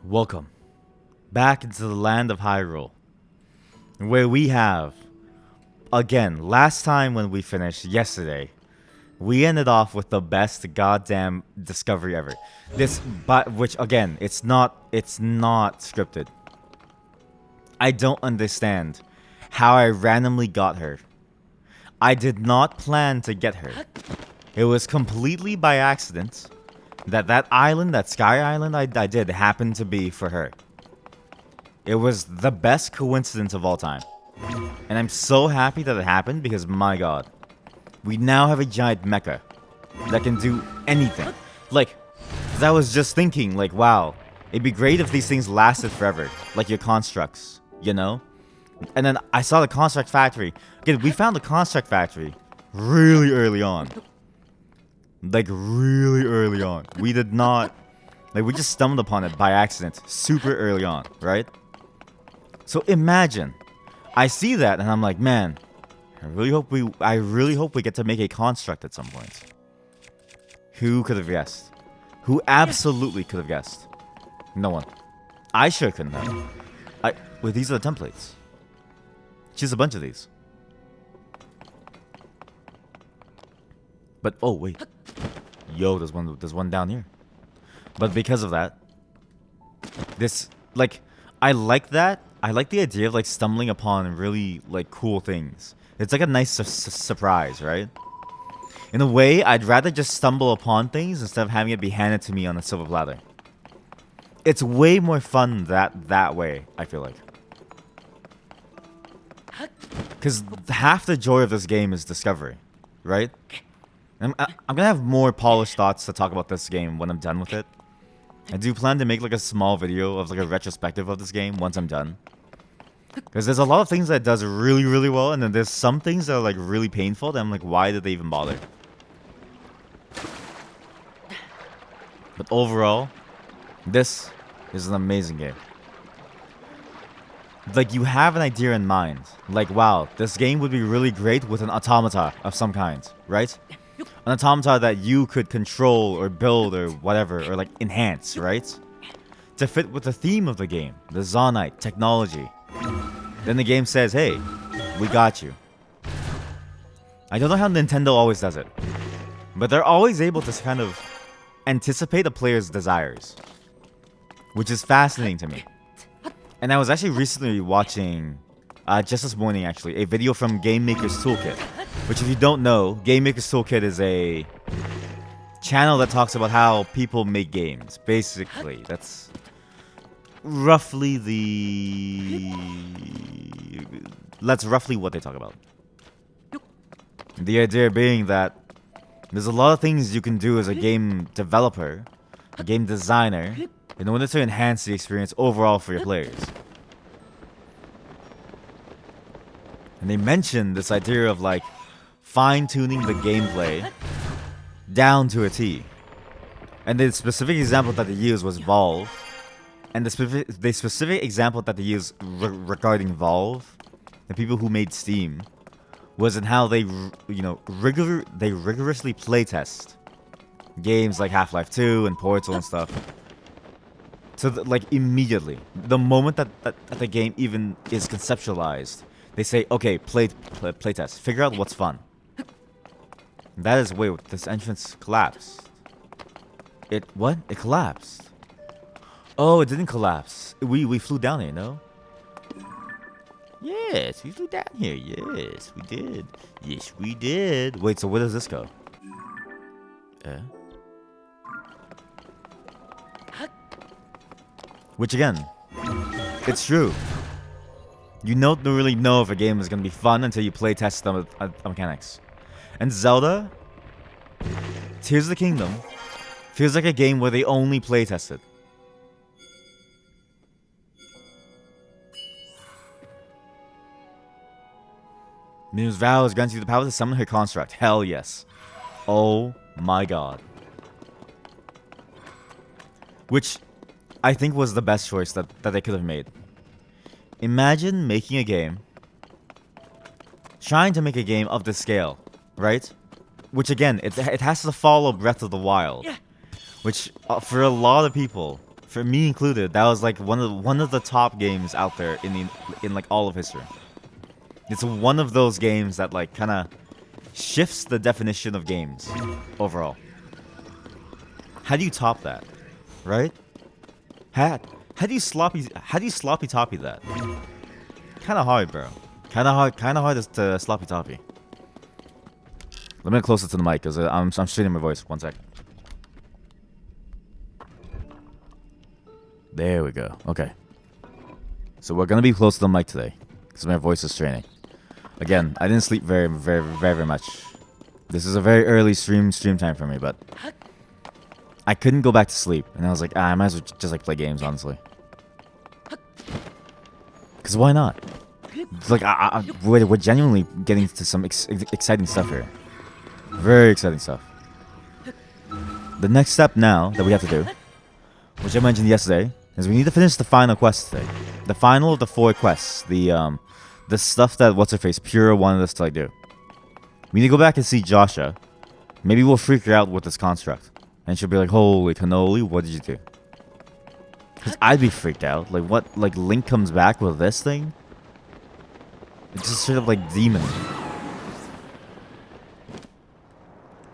Welcome back into the land of Hyrule, where we have, again, last time when we finished yesterday, we ended off with the best goddamn discovery ever. Which again, it's not scripted. I don't understand how I randomly got her. I did not plan to get her. It was completely by accident that island, that Sky Island I did happen to be for her. It was the best coincidence of all time. And I'm so happy that it happened because, my god, we now have a giant mecha that can do anything. Like, 'cause I was just thinking, like, wow, it'd be great if these things lasted forever. Like your constructs, you know? And then I saw the construct factory. Again, we found the construct factory really early on. Like, really early on. We did not... Like, we just stumbled upon it by accident super early on, right? So imagine, I see that and I'm like, man, I really hope we get to make a construct at some point. Who could have guessed? Who absolutely could have guessed? No one. I sure couldn't have. Wait, these are the templates. Choose a bunch of these. But oh wait, yo, there's one down here. But because of that, I like that. I like the idea of like stumbling upon really like cool things. It's like a nice surprise, right? In a way, I'd rather just stumble upon things instead of having it be handed to me on a silver platter. It's way more fun that way, I feel like. Because half the joy of this game is discovery, right? I'm gonna have more polished thoughts to talk about this game when I'm done with it. I do plan to make like a small video of like a retrospective of this game once I'm done. Because there's a lot of things that it does really, really well, and then there's some things that are like really painful that I'm like, why did they even bother? But overall, this is an amazing game. Like, you have an idea in mind. Like, wow, this game would be really great with an automata of some kind, right? An automata that you could control or build or whatever, or like enhance, right? To fit with the theme of the game, the Zonite technology. Then the game says, hey, we got you. I don't know how Nintendo always does it, but they're always able to kind of anticipate a player's desires, which is fascinating to me. And I was actually recently watching, just this morning actually, a video from Game Maker's Toolkit. Which, if you don't know, Game Maker's Toolkit is a channel that talks about how people make games. Basically, that's roughly what they talk about. The idea being that there's a lot of things you can do as a game developer, a game designer, in order to enhance the experience overall for your players. And they mentioned this idea of like fine-tuning the gameplay down to a T. And the specific example that they used was Valve. And the specific example that they used regarding Valve, the people who made Steam, was in how they, rigorously playtest games like Half-Life 2 and Portal and stuff. So, like, immediately, the moment that the game even is conceptualized, they say, okay, playtest. Figure out what's fun. That is, wait, this entrance collapsed. What? It collapsed. Oh, it didn't collapse. We flew down here, no? Yes, we flew down here. Yes, we did. Yes, we did. Wait, so where does this go? Which again, it's true. You don't really know if a game is going to be fun until you play test the mechanics. And Zelda, Tears of the Kingdom, feels like a game where they only play tested. Mimu's vow has granted you the power to summon her construct. Hell yes. Oh my god. Which I think was the best choice that they could have made. Imagine making a game, trying to make a game of this scale, right? Which again, it has to follow Breath of the Wild, which for a lot of people For me included, that was like one of the top games out there in like all of history. It's one of those games that like kind of shifts the definition of games overall. How do you top that, right? How do you sloppy toppy that? Kind of hard, bro. Kind of hard to sloppy toppy. Let me get closer to the mic because I'm straining my voice. 1 sec. There we go. Okay. So we're gonna be close to the mic today because my voice is straining. Again, I didn't sleep very much. This is a very early stream time for me, but I couldn't go back to sleep, and I was like, I might as well just like play games, honestly. Cause why not? It's like we're genuinely getting to some exciting stuff here. Very exciting stuff. The next step now that we have to do, which I mentioned yesterday, is we need to finish the final quest today. The final of the 4 quests. The stuff that what's-her-face Pura wanted us to like do. We need to go back and see Joshua. Maybe we'll freak her out with this construct. And she'll be like, holy cannoli, what did you do? Because I'd be freaked out. Like, what? Like, Link comes back with this thing? It's just straight up like demon.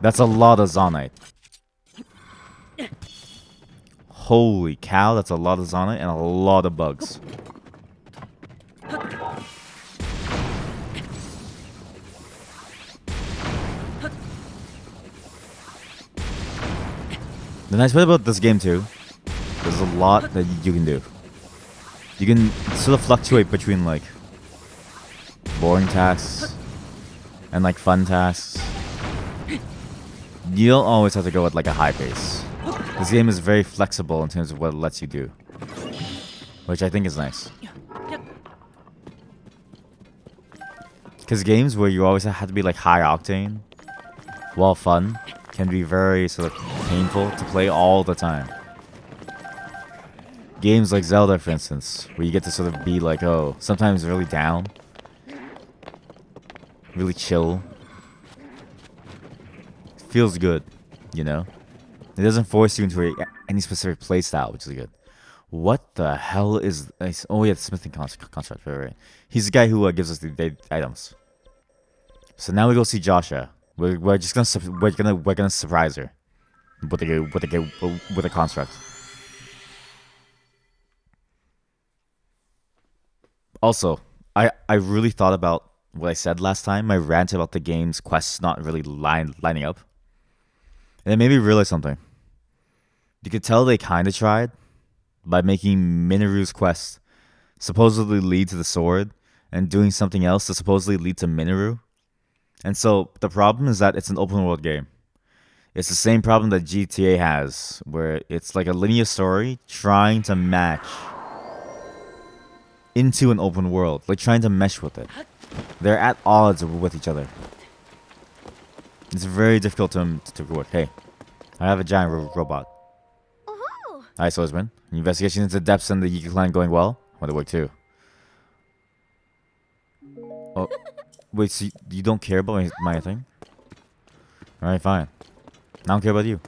That's a lot of Zonite. Holy cow, that's a lot of Zonite and a lot of bugs. The nice part about this game too, there's a lot that you can do. You can sort of fluctuate between like boring tasks and like fun tasks. You don't always have to go at like a high pace. This game is very flexible in terms of what it lets you do, which I think is nice. Because games where you always have to be like high octane, while fun, can be very sort of painful to play all the time. Games like Zelda, for instance, where you get to sort of be like, oh, sometimes really down, really chill. Feels good, you know? It doesn't force you into any specific playstyle, which is good. What the hell is... Oh yeah, the smithing construct, right. He's the guy who gives us the items. So now we go see Joshua. We're just gonna surprise her with a construct. Also, I really thought about what I said last time. My rant about the game's quests not really lining up, and it made me realize something. You could tell they kind of tried by making Minoru's quest supposedly lead to the sword and doing something else to supposedly lead to Minoru. And so the problem is that it's an open world game. It's the same problem that GTA has, where it's like a linear story trying to match into an open world, like trying to mesh with it. They're at odds with each other. It's very difficult to work. Hey, I have a giant robot. Hi, Swordsman. Investigation into depths in the Yiki clan going well? Want to work too? Oh, wait, so you don't care about my thing? Alright, fine. I don't care about you.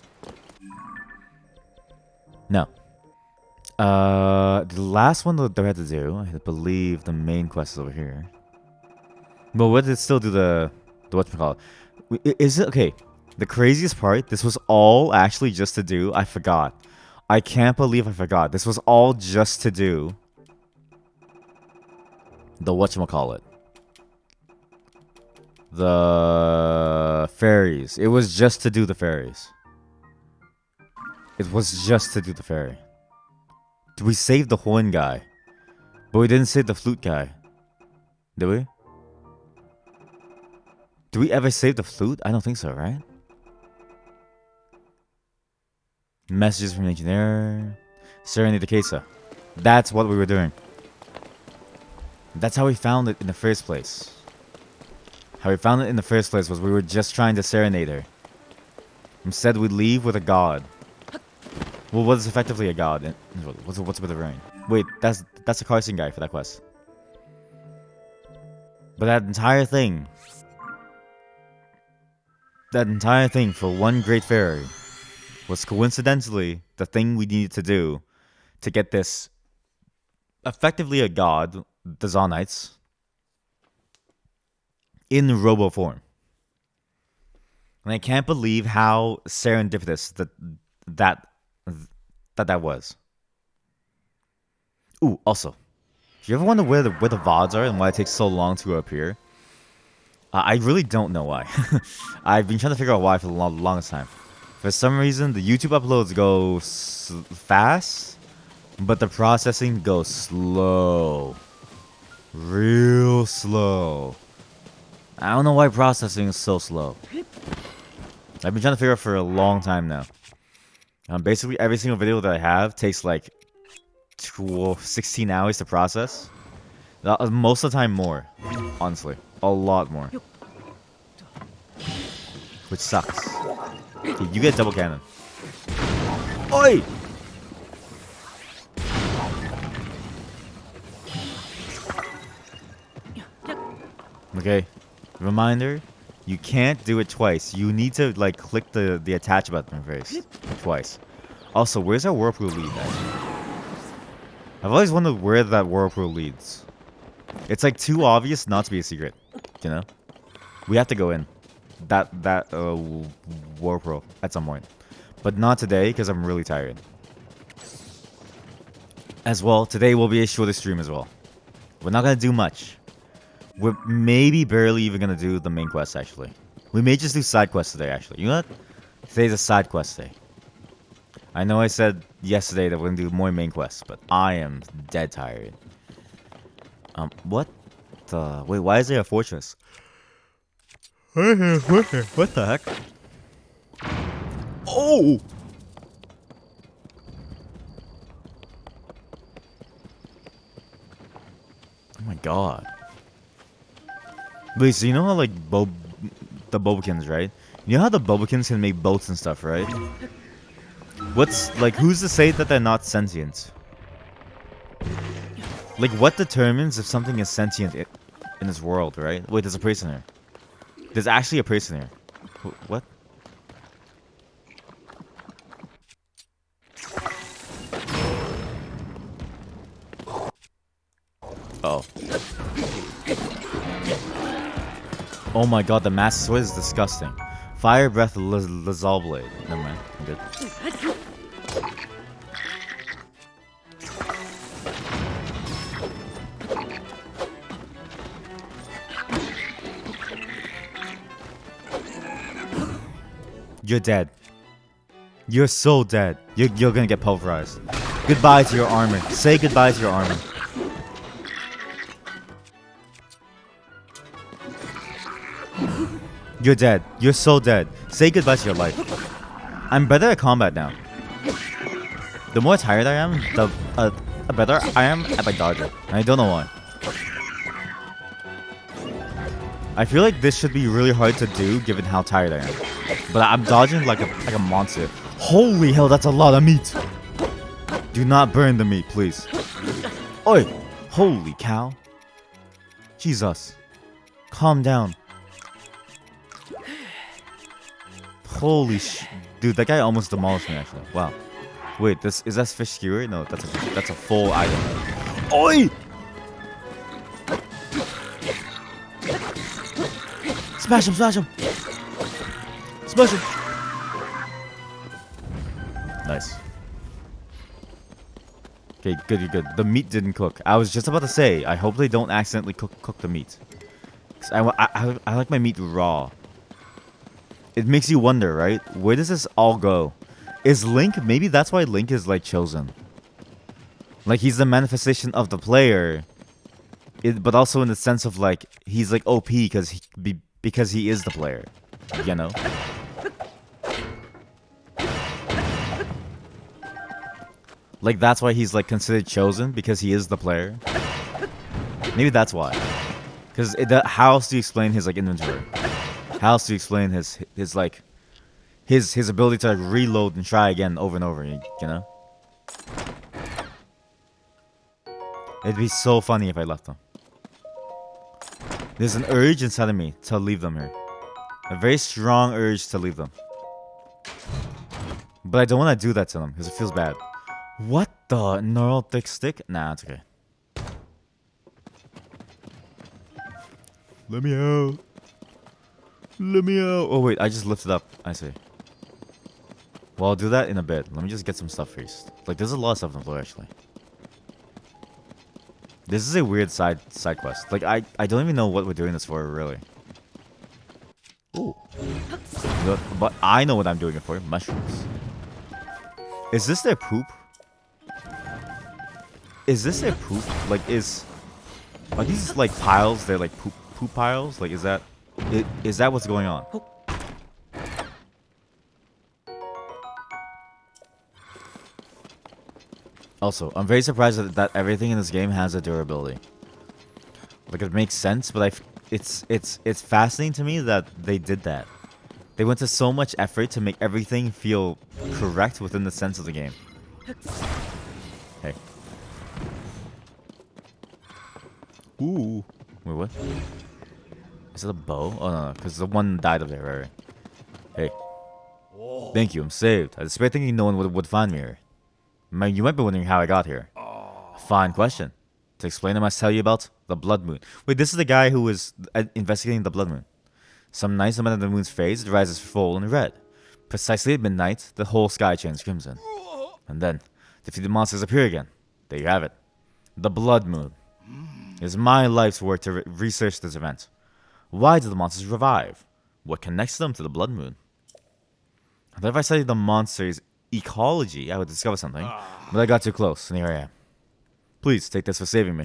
No. The last one that we had to do, I believe the main quest is over here. But what did it still do the whatchamacallit? Is it, okay, the craziest part, this was all actually just to do, I forgot. I can't believe I forgot. This was all just to do the whatchamacallit. The fairies. It was just to do the fairies. It was just to do the fairy. We saved the horn guy, but we didn't save the flute guy. Did we? Did we ever save the flute? I don't think so, right? Messages from the engineer. Serenade the Kesa. That's what we were doing. That's how we found it in the first place. How we found it in the first place was we were just trying to serenade her. Instead, we leave with a god. Well, what is effectively a god? What's with the rain? Wait, that's a Carson guy for that quest. But that entire thing for one great fairy was coincidentally the thing we needed to do to get this effectively a god, the Zonites, in robo form. And I can't believe how serendipitous that was. Ooh, also, do you ever wonder where the VODs are and why it takes so long to appear? I really don't know why. I've been trying to figure out why for the longest time. For some reason, the YouTube uploads go fast, but the processing goes slow. Real slow. I don't know why processing is so slow. I've been trying to figure out for a long time now. Basically, every single video that I have takes like 16 hours to process. Most of the time more, honestly. A lot more. Which sucks. Okay, you get double cannon. Oi! Okay. Reminder, you can't do it twice. You need to like click the attach button first. Twice. Also, where's our whirlpool lead actually? I've always wondered where that whirlpool leads. It's like too obvious not to be a secret, you know? We have to go in that whirlpool at some point, but not today because I'm really tired. As well, today will be a shorter stream as well. We're not gonna do much. We're maybe barely even gonna do the main quest actually. We may just do side quests today actually. You know what? Today's a side quest day. I know I said yesterday that we're gonna do more main quests, but I am dead tired. What the? Wait, why is there a fortress? What the heck? Oh! Oh my god. Wait, so you know how like the Bobokins, right? You know how the Bobokins can make boats and stuff, right? What's like who's to say that they're not sentient? Like what determines if something is sentient in this world, right? Wait, there's a person here. There's actually a person here. What? Oh. Oh my god, the mass sword is disgusting. Fire breath Lazal blade. Never mind. I'm good. You're dead. You're so dead. You're gonna get pulverized. Goodbye to your armor. Say goodbye to your armor. You're dead. You're so dead. Say goodbye to your life. I'm better at combat now. The more tired I am, the better I am at like dodging. I don't know why. I feel like this should be really hard to do given how tired I am. But I'm dodging like a monster. Holy hell, that's a lot of meat. Do not burn the meat, please. Oi! Holy cow. Jesus. Calm down. Holy dude, that guy almost demolished me actually. Wow. Wait, is that fish skewer? No, that's a full item. Oi! Smash him, smash him! Smash him! Nice. Okay, good. The meat didn't cook. I was just about to say, I hope they don't accidentally cook the meat. 'Cause I like my meat raw. It makes you wonder, right? Where does this all go? Is Link, maybe that's why Link is like chosen. Like he's the manifestation of the player. But also in the sense of like, he's like OP because he is the player. You know? Like that's why he's like considered chosen because he is the player. Maybe that's why. Because how else do you explain his like inventory? How else do you explain his like his ability to like, reload and try again over and over? You know? It'd be so funny if I left them. There's an urge inside of me to leave them here. A very strong urge to leave them. But I don't want to do that to them because it feels bad. What the? Gnarl thick stick? Nah, it's okay. Let me out. Let me out. Oh, wait. I just lifted up. I see. Well, I'll do that in a bit. Let me just get some stuff first. Like, there's a lot of stuff on the floor, actually. This is a weird side quest. Like, I don't even know what we're doing this for, really. Ooh. But I know what I'm doing it for. Mushrooms. Is this their poop? Is this their poop? Like, are these, like, piles? They're, like, poop piles? Like, is that what's going on? Also, I'm very surprised that everything in this game has a durability. Like, it makes sense, but it's fascinating to me that they did that. They went to so much effort to make everything feel correct within the sense of the game. Hey. Ooh. Wait, what? Is it a bow? Oh, no, because the one died up there, right? Hey. Thank you, I'm saved. I despite thinking no one would find me here. You might be wondering how I got here. Fine question. To explain, I must tell you about the blood moon. Wait, this is the guy who was investigating the blood moon. Some nights, the moment of the moon's phase, it rises full and red. Precisely at midnight, the whole sky turns crimson. And then, defeated monsters appear again. There you have it. The blood moon. It is my life's work to research this event. Why do the monsters revive? What connects them to the blood moon? And if I studied the monster's ecology, I would discover something. But I got too close, and here I am. Please, take this for saving me.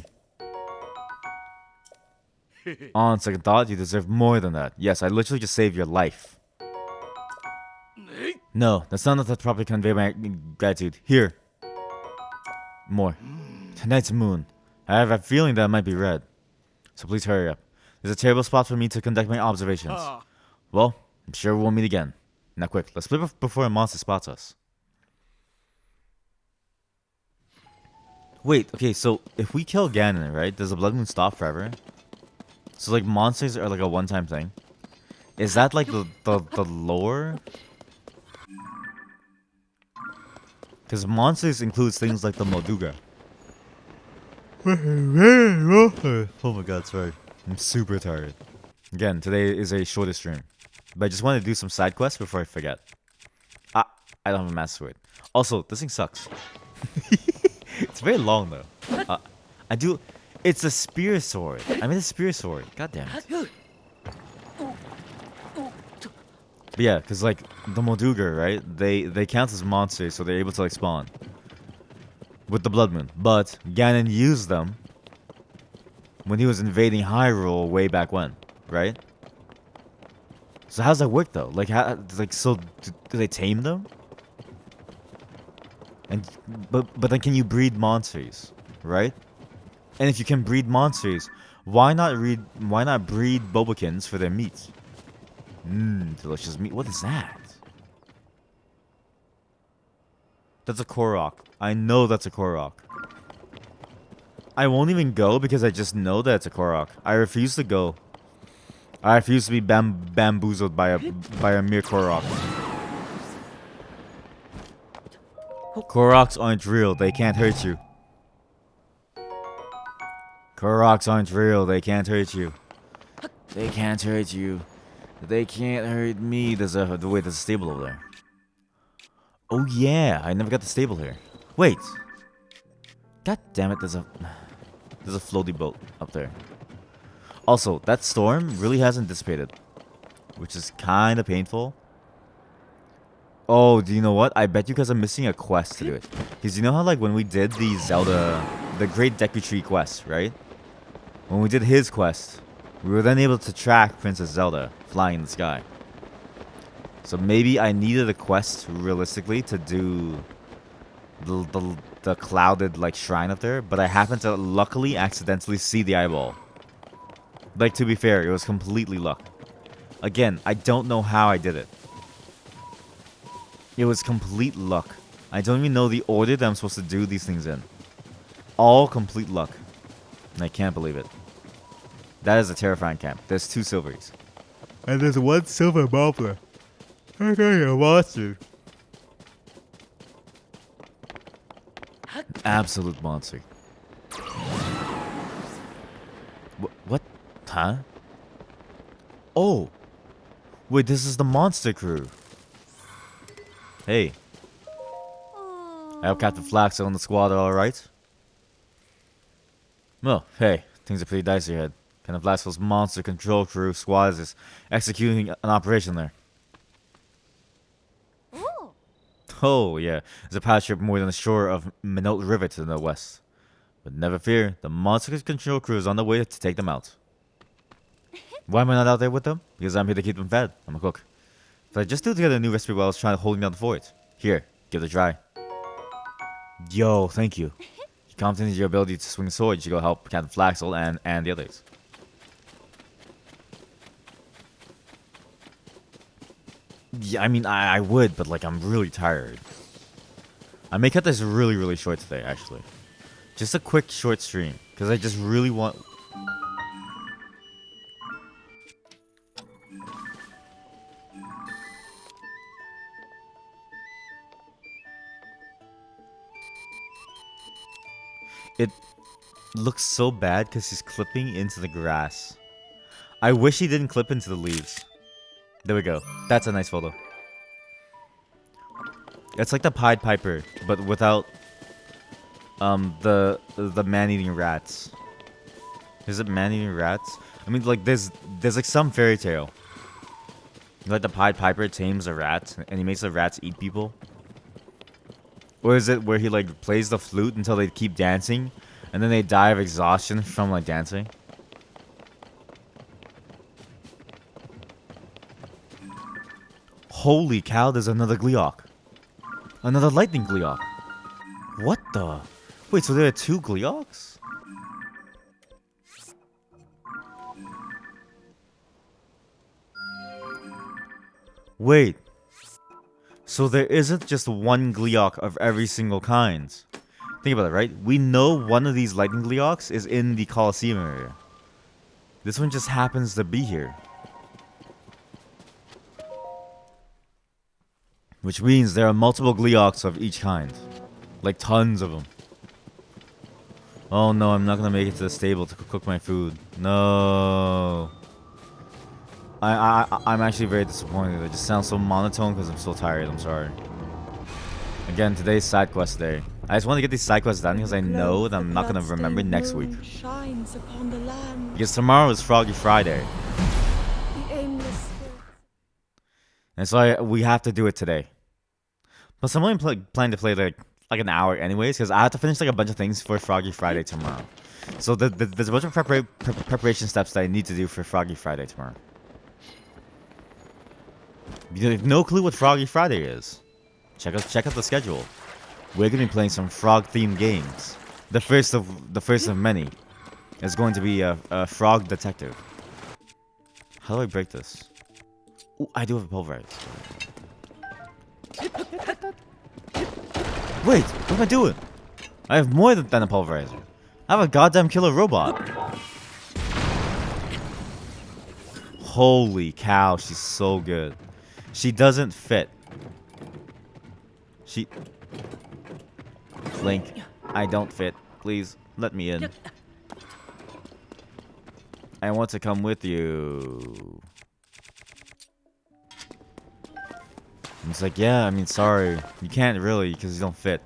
On second thought, you deserve more than that. Yes, I literally just saved your life. No, that's not enough to properly convey my gratitude. Here. More. Tonight's moon. I have a feeling that it might be red. So please hurry up. There's a terrible spot for me to conduct my observations. Well, I'm sure we'll meet again. Now quick, let's split before a monster spots us. Wait, okay, so if we kill Ganon, right, does the blood moon stop forever? So, like, monsters are, like, a one-time thing? Is that, like, the lore? Because monsters includes things like the Molduga. Oh my god, sorry. I'm super tired. Again, today is a shorter stream. But I just want to do some side quests before I forget. I don't have a master sword. Also, this thing sucks. It's very long, though. I do... It's a spear sword. I mean a spear sword. God damn it. But yeah, because, like, the Molduga, right? They count as monsters, so they're able to, like, spawn. With the Blood Moon. But Ganon used them when he was invading Hyrule way back when, right? So how does that work, though? Like, so do they tame them? And but then can you breed monsters, right? And if you can breed monsters, why not breed Bobokins for their meat? Delicious meat. What is that? That's a Korok. I know that's a Korok. I won't even go because I just know that it's a Korok. I refuse to go. I refuse to be bamboozled by a mere Korok. Koroks aren't real. They can't hurt you. Koroks aren't real. They can't hurt you. They can't hurt you. They can't hurt me. There's a stable over there. Oh yeah, I never got the stable here. Wait. God damn it, there's a floaty boat up there. Also, that storm really hasn't dissipated, which is kind of painful. Oh, do you know what? I bet you guys are missing a quest to do it. Because you know how, like, when we did the Zelda, the Great Deku Tree quest, right? When we did his quest, we were then able to track Princess Zelda flying in the sky. So maybe I needed a quest, realistically, to do the clouded, like, shrine up there. But I happened to, luckily, accidentally see the eyeball. Like, to be fair, it was completely luck. Again, I don't know how I did it. It was complete luck. I don't even know the order that I'm supposed to do these things in. All complete luck. And I can't believe it. That is a terrifying camp. There's 2 silveries. And there's 1 silver moblin. I got a monster. Absolute monster. What? Huh? Oh! Wait, this is the monster crew. Hey. I hope Captain Flaxel and the squad are alright. Well, hey, things are pretty dicey ahead. Captain Flaxel's monster control crew squad is executing an operation there. Oh, yeah. There's a pirate ship moored on the shore of Minot River to the west. But never fear, the monster control crew is on the way to take them out. Why am I not out there with them? Because I'm here to keep them fed. I'm a cook. But I just threw together a new recipe while I was trying to hold me down the fort. Here, give it a try. Yo, thank you. You're confident in your ability to swing a sword. You should go help Captain Flaxel and the others. Yeah, I mean, I would, but like, I'm really tired. I may cut this really, really short today, actually. Just a quick, short stream. Because I just really want... It looks so bad because he's clipping into the grass. I wish he didn't clip into the leaves. There we go. That's a nice photo. It's like the Pied Piper, but without the man-eating rats. Is it man-eating rats? I mean, like there's like some fairy tale. Like the Pied Piper tames a rat and he makes the rats eat people. Or is it where he like plays the flute until they keep dancing and then they die of exhaustion from like dancing? Holy cow, there's another Gleeok. Another lightning Gleeok. What the? Wait, so there are 2 Gleeoks? Wait. So there isn't just one Gleeok of every single kind. Think about it, right? We know one of these lightning Gleeoks is in the Colosseum area. This one just happens to be here. Which means there are multiple Gleeoks of each kind. Like tons of them. Oh no, I'm not gonna make it to the stable to cook my food. No. I'm actually very disappointed. It just sounds so monotone because I'm so tired. I'm sorry. Again, today's side quest day. I just want to get these side quests done because I know that I'm not gonna remember next week. Because tomorrow is Froggy Friday. And so we have to do it today. Plus, I'm only planning to play like an hour anyways, because I have to finish like a bunch of things for Froggy Friday tomorrow. So there's a bunch of preparation steps that I need to do for Froggy Friday tomorrow. You have no clue what Froggy Friday is. Check out the schedule. We're gonna be playing some frog-themed games. The first of many is going to be a frog detective. How do I break this? Ooh, I do have a pulverize. Wait, what am I doing? I have more than a pulverizer. I have a goddamn killer robot. Holy cow, she's so good. She doesn't fit. Link, I don't fit. Please, let me in. I want to come with you. And it's like, yeah, I mean, sorry. You can't really, because you don't fit.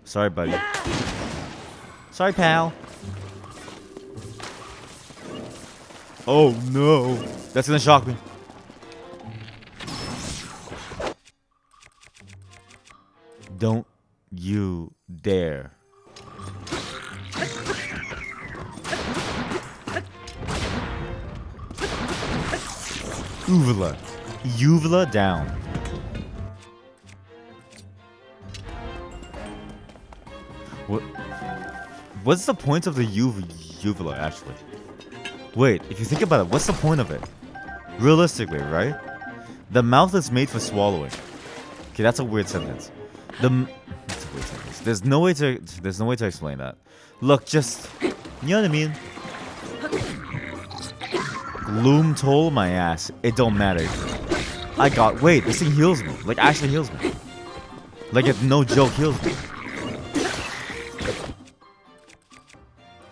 Sorry, buddy. Sorry, pal. Oh, no. That's gonna shock me. Don't you dare. Uvula. Uvula down. What's the point of the uvula, actually? Wait, if you think about it, what's the point of it? Realistically, right? The mouth is made for swallowing. Okay, that's a weird sentence. That's a weird sentence. There's no way to explain that. Look, just, you know what I mean? Gloom toll my ass. It don't matter. Wait, this thing heals me. Like, actually heals me. Like, it no joke heals me.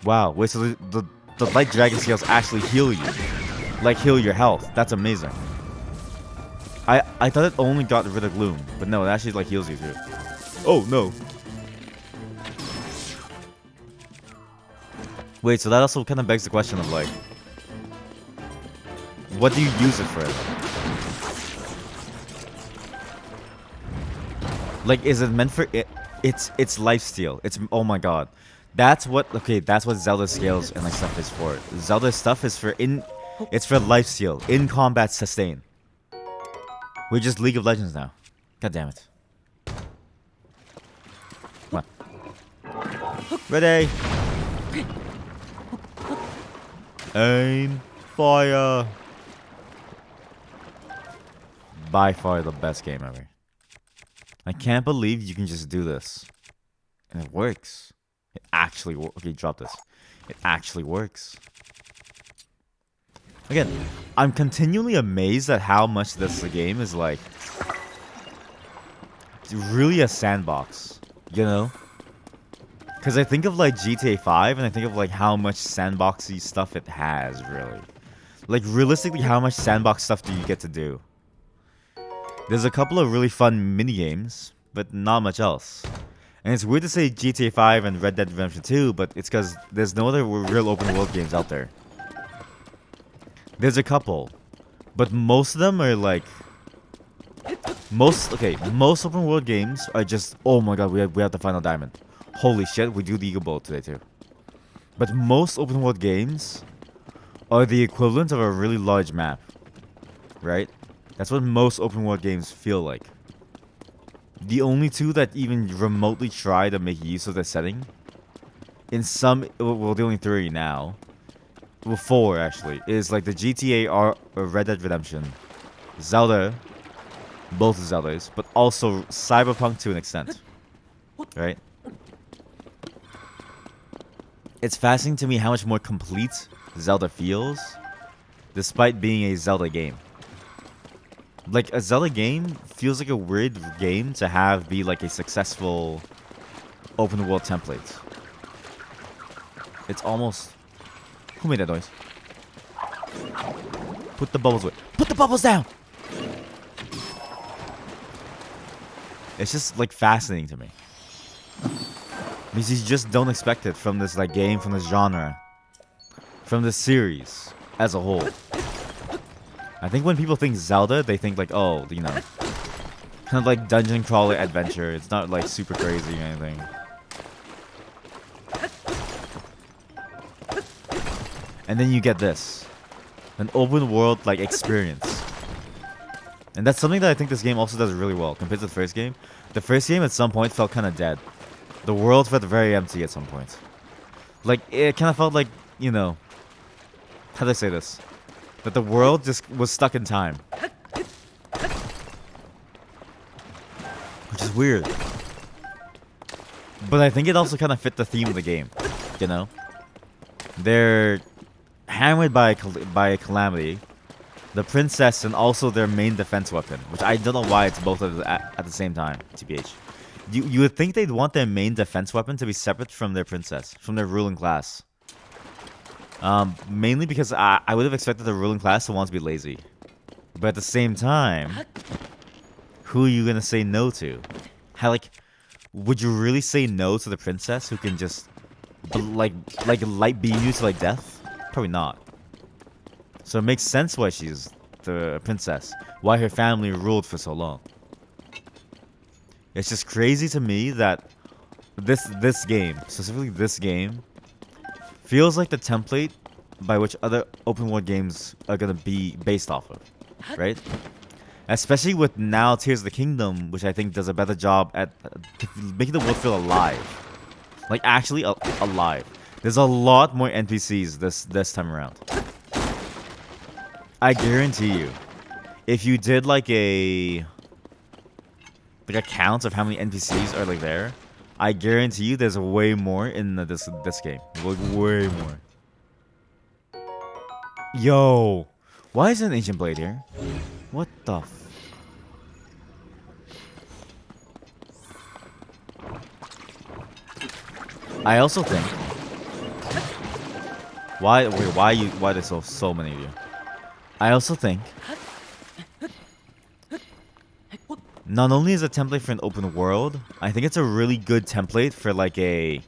Wow. Wait, so the light dragon scales actually heal you. Like, heal your health. That's amazing. I thought it only got rid of gloom, but no, it actually like heals you too. Oh no. Wait, so that also kind of begs the question of like, what do you use it for? Like, is it meant for it? It's lifesteal. It's, oh my god, that's what. Okay, that's what Zelda scales and like stuff is for. Zelda stuff is for it's for lifesteal, in combat sustain. We're just League of Legends now. God damn it. Come on. Ready. Aim. Fire. By far the best game ever. I can't believe you can just do this. And it works. It actually works. Okay, drop this. It actually works. Again, I'm continually amazed at how much this game is like really a sandbox, you know? Because I think of like GTA 5 and I think of like how much sandboxy stuff it has, really. Like realistically, how much sandbox stuff do you get to do? There's a couple of really fun mini games, but not much else. And it's weird to say GTA 5 and Red Dead Redemption 2, but it's because there's no other real open world games out there. There's a couple, but most of them are like most open world games are just, oh my god, we have the final diamond. Holy shit, we do the Eagle Bolt today too. But most open world games are the equivalent of a really large map, right? That's what most open world games feel like. The only two that even remotely try to make use of the setting, in some, well, the only three now. Well, 4 actually, is like the GTA or Red Dead Redemption, Zelda, both Zeldas, but also Cyberpunk to an extent, right? It's fascinating to me how much more complete Zelda feels, despite being a Zelda game. Like, a Zelda game feels like a weird game to have be like a successful open world template. It's almost... Who made that noise? Put the bubbles away. Put the bubbles down! It's just like fascinating to me. Because you just don't expect it from this like game, from this genre, from this series as a whole. I think when people think Zelda, they think like, oh, you know, kind of like dungeon crawler adventure. It's not like super crazy or anything. And then you get this, an open world like experience. And that's something that I think this game also does really well compared to the first game. The first game at some point felt kind of dead. The world felt very empty at some point. Like, it kind of felt like, you know, how do I say this? That the world just was stuck in time. Which is weird. But I think it also kind of fit the theme of the game, you know? They're hammered by a calamity, the princess, and also their main defense weapon, which I don't know why it's both at the same time, TBH. You would think they'd want their main defense weapon to be separate from their princess, from their ruling class. Mainly because I would have expected the ruling class to want to be lazy. But at the same time, who are you gonna say no to? How, like, would you really say no to the princess who can just, like light beam you to, like, death? Probably not. So it makes sense why she's the princess. Why her family ruled for so long. It's just crazy to me that this game, specifically this game, feels like the template by which other open world games are gonna be based off of, right? Especially with now Tears of the Kingdom, which I think does a better job at making the world feel alive, like actually alive. There's a lot more NPCs this time around. I guarantee you, if you did like a count of how many NPCs are like there, I guarantee you there's way more in this game. Like, way more. Yo, why is an ancient blade here? What the I also think Why? Wait, why there's so many of you? I also think not only is a template for an open world, I think it's a really good template for like an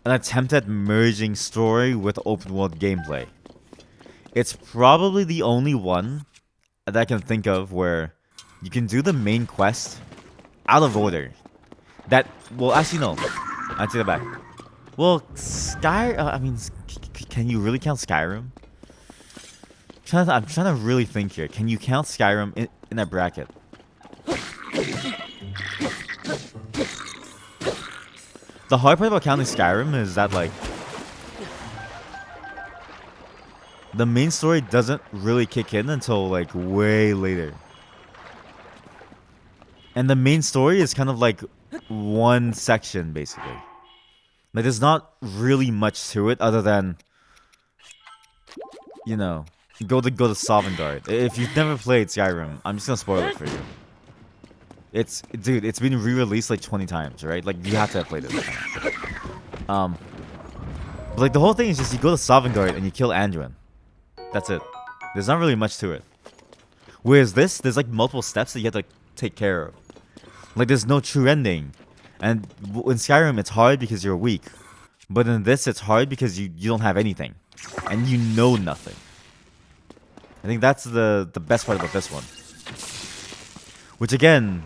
attempt at merging story with open world gameplay. It's probably the only one that I can think of where you can do the main quest out of order. That, well, actually no, I take that back. Well, can you really count Skyrim? I'm trying to really think here. Can you count Skyrim in that bracket? The hard part about counting Skyrim is that, like, the main story doesn't really kick in until, like, way later. And the main story is kind of like one section, basically. Like, there's not really much to it other than, you know, go to Sovngarde. If you've never played Skyrim, I'm just gonna spoil it for you. Dude, it's been re-released like 20 times, right? Like, you have to have played it. But like, the whole thing is just you go to Sovngarde and you kill Anduin. That's it. There's not really much to it. Whereas this, there's like multiple steps that you have to take care of. Like, there's no true ending. And in Skyrim, it's hard because you're weak. But in this, it's hard because you don't have anything. And you know nothing. I think that's the best part about this one. Which, again,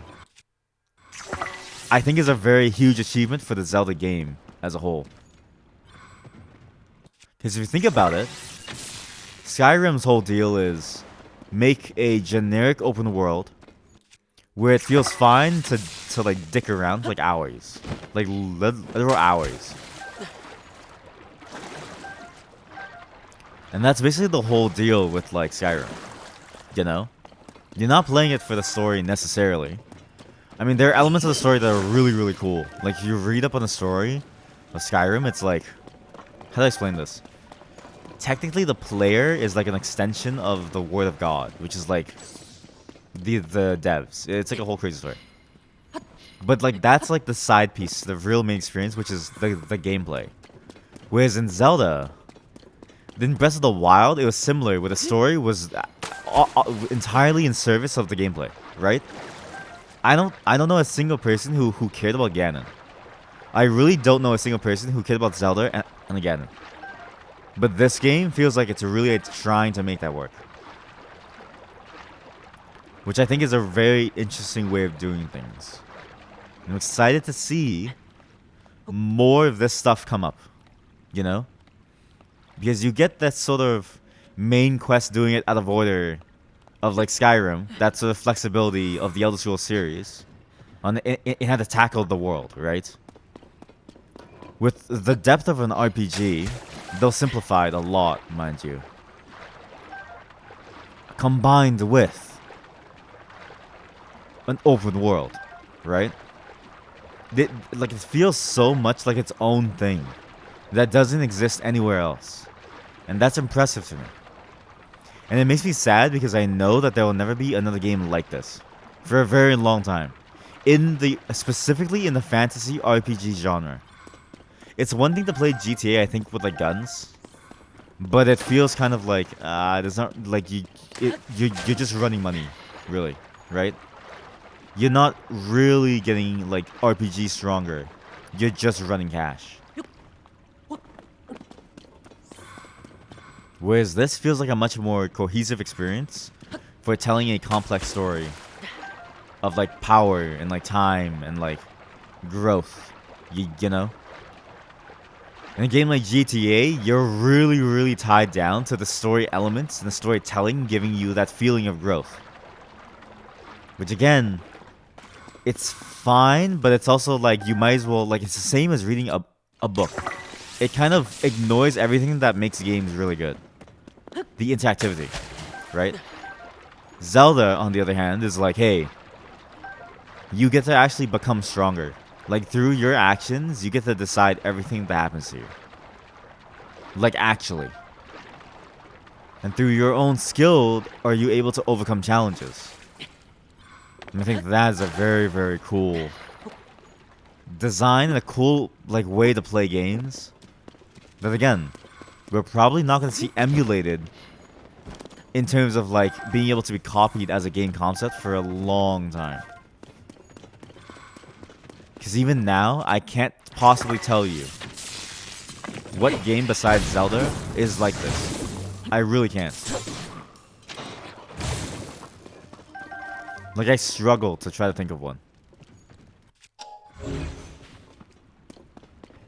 I think is a very huge achievement for the Zelda game as a whole. Because if you think about it, Skyrim's whole deal is make a generic open world where it feels fine to like dick around for like hours. Like literal hours. And that's basically the whole deal with like Skyrim. You know? You're not playing it for the story necessarily. I mean, there are elements of the story that are really, really cool. Like, if you read up on the story of Skyrim, it's like... How do I explain this? Technically, the player is like an extension of the Word of God, which is like... The devs. It's like a whole crazy story. But, like, that's like the side piece, the real main experience, which is the gameplay. Whereas in Zelda... In Breath of the Wild, it was similar, where the story was entirely in service of the gameplay, right? I don't know a single person who cared about Ganon. I really don't know a single person who cared about Zelda and Ganon. But this game feels like it's really trying to make that work. Which I think is a very interesting way of doing things. I'm excited to see more of this stuff come up, you know? Because you get that sort of main quest doing it out of order of like Skyrim, that sort of flexibility of the Elder Scrolls series, on it had to tackle the world, right? With the depth of an RPG, they'll simplify it a lot, mind you. Combined with an open world, right? It feels so much like its own thing that doesn't exist anywhere else. And that's impressive to me. And it makes me sad because I know that there will never be another game like this for a very long time. Specifically in the fantasy RPG genre. It's one thing to play GTA, I think, with like guns, but it feels kind of like there's not like you're just running money, really, right? You're not really getting like RPG stronger. You're just running cash. Whereas this feels like a much more cohesive experience for telling a complex story of like power and like time and like growth, you know? In a game like GTA, you're really, really tied down to the story elements and the storytelling giving you that feeling of growth. Which again, it's fine, but it's also like you might as well, like it's the same as reading a book. It kind of ignores everything that makes games really good. The interactivity, right? Zelda, on the other hand, is like, hey, you get to actually become stronger. Like, through your actions, you get to decide everything that happens to you. Like, actually. And through your own skill, are you able to overcome challenges? And I think that is a very, very cool design and a cool, like, way to play games. But again, we're probably not going to see emulated in terms of like being able to be copied as a game concept for a long time. Because even now, I can't possibly tell you what game besides Zelda is like this. I really can't. Like, I struggle to try to think of one.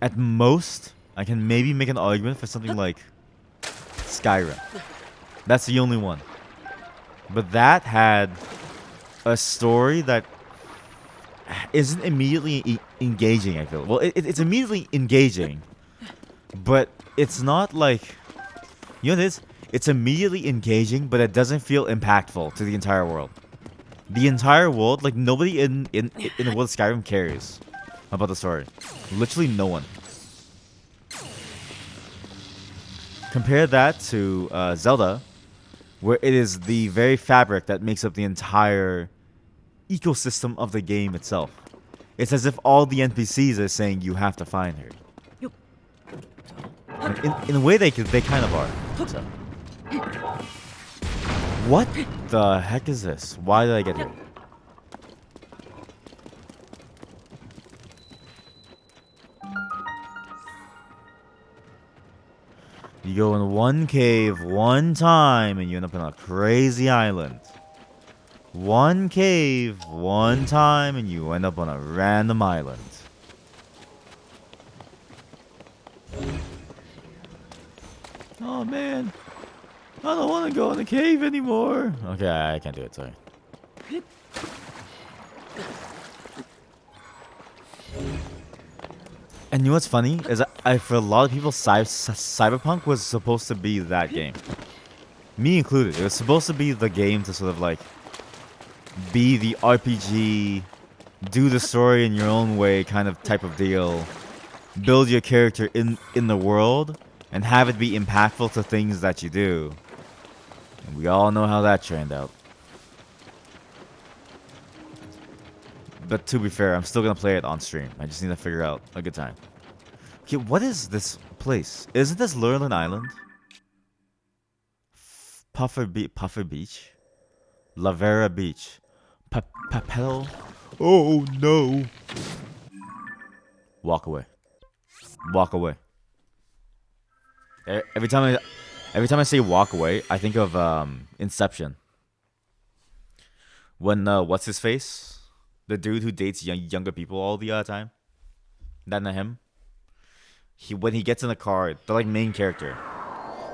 At most, I can maybe make an argument for something like Skyrim. That's the only one. But that had a story that isn't immediately engaging, I feel. Well, it's immediately engaging, but it's not like... You know this? It's immediately engaging, but it doesn't feel impactful to the entire world. The entire world, like, nobody in the world of Skyrim cares about the story. Literally no one. Compare that to Zelda, where it is the very fabric that makes up the entire ecosystem of the game itself. It's as if all the NPCs are saying you have to find her. And in a way, they kind of are. So. What the heck is this? Why did I get here? You go in one cave one time and you end up in a crazy island. One cave one time and you end up on a random island. Oh man, I don't want to go in the cave anymore. Okay, I can't do it, sorry. And you know what's funny? Is that for a lot of people, Cyberpunk was supposed to be that game. Me included. It was supposed to be the game to sort of like be the RPG, do the story in your own way kind of type of deal. Build your character in the world and have it be impactful to things that you do. And we all know how that turned out. But to be fair, I'm still going to play it on stream. I just need to figure out a good time. Okay, what is this place? Isn't this Lurlin Island? Puffer Beach? Lavera Beach. Papel? Oh no. Walk away. Walk away. Every time I say walk away, I think of Inception. When what's his face? The dude who dates younger people all the time. That not him. When he gets in the car, the like main character.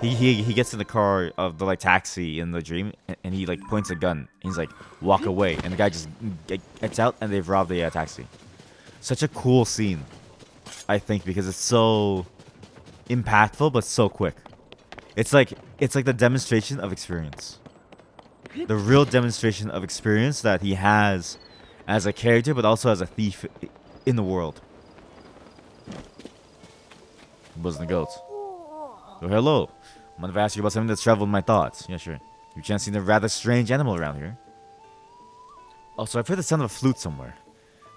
He gets in the car of the like taxi in the dream, and he like points a gun. He's like, walk away, and the guy just gets out, and they've robbed the taxi. Such a cool scene, I think, because it's so impactful but so quick. It's like the demonstration of experience, the real demonstration of experience that he has as a character, but also as a thief in the world. Wasn't the goats. Oh, hello. I'm gonna ask you about something that's traveled in my thoughts. Yeah, sure. You can't see a rather strange animal around here. Oh, so I've heard the sound of a flute somewhere.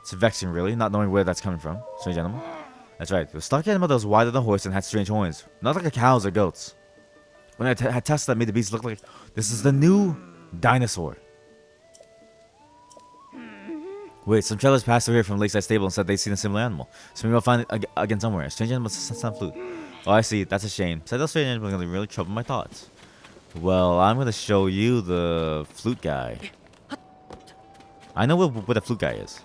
It's vexing, really, not knowing where that's coming from. Strange animal. That's right. The stocky animal that was wider than a horse and had strange horns. Not like a cows or goats. When I had tests that made the beast look like... This is the new dinosaur. Wait, some travelers passed through here from Lakeside Stable and said they'd seen a similar animal. So maybe I'll find it again somewhere. A strange animal sound flute. Oh, I see. That's a shame. So those strange animals are going to really trouble my thoughts. Well, I'm going to show you the flute guy. I know what a flute guy is.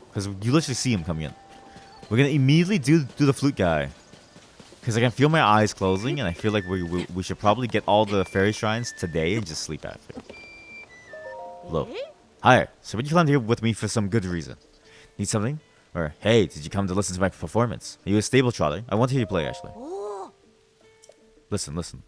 Because you literally see him coming in. We're going to immediately do the flute guy. Because I can feel my eyes closing, and I feel like we should probably get all the fairy shrines today and just sleep after. Hello. Hi. So would you come here with me for some good reason? Need something? Or, hey, did you come to listen to my performance? Are you a stable trotter? I want to hear you play, actually. Listen, listen.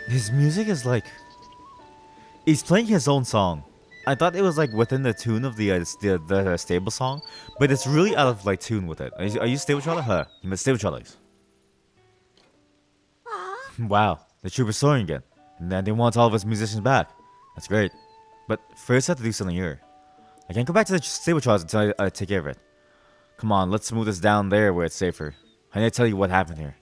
His music is like... He's playing his own song. I thought it was like within the tune of the stable song, but it's really out of like tune with it. Are you stable Charlie? Huh? You must stable Charlie. Wow, the troop is soaring again, and then they want all of us musicians back. That's great, but first I have to do something here. I can't go back to the stable Charlie until I take care of it. Come on, let's move this down there where it's safer. I need to tell you what happened here.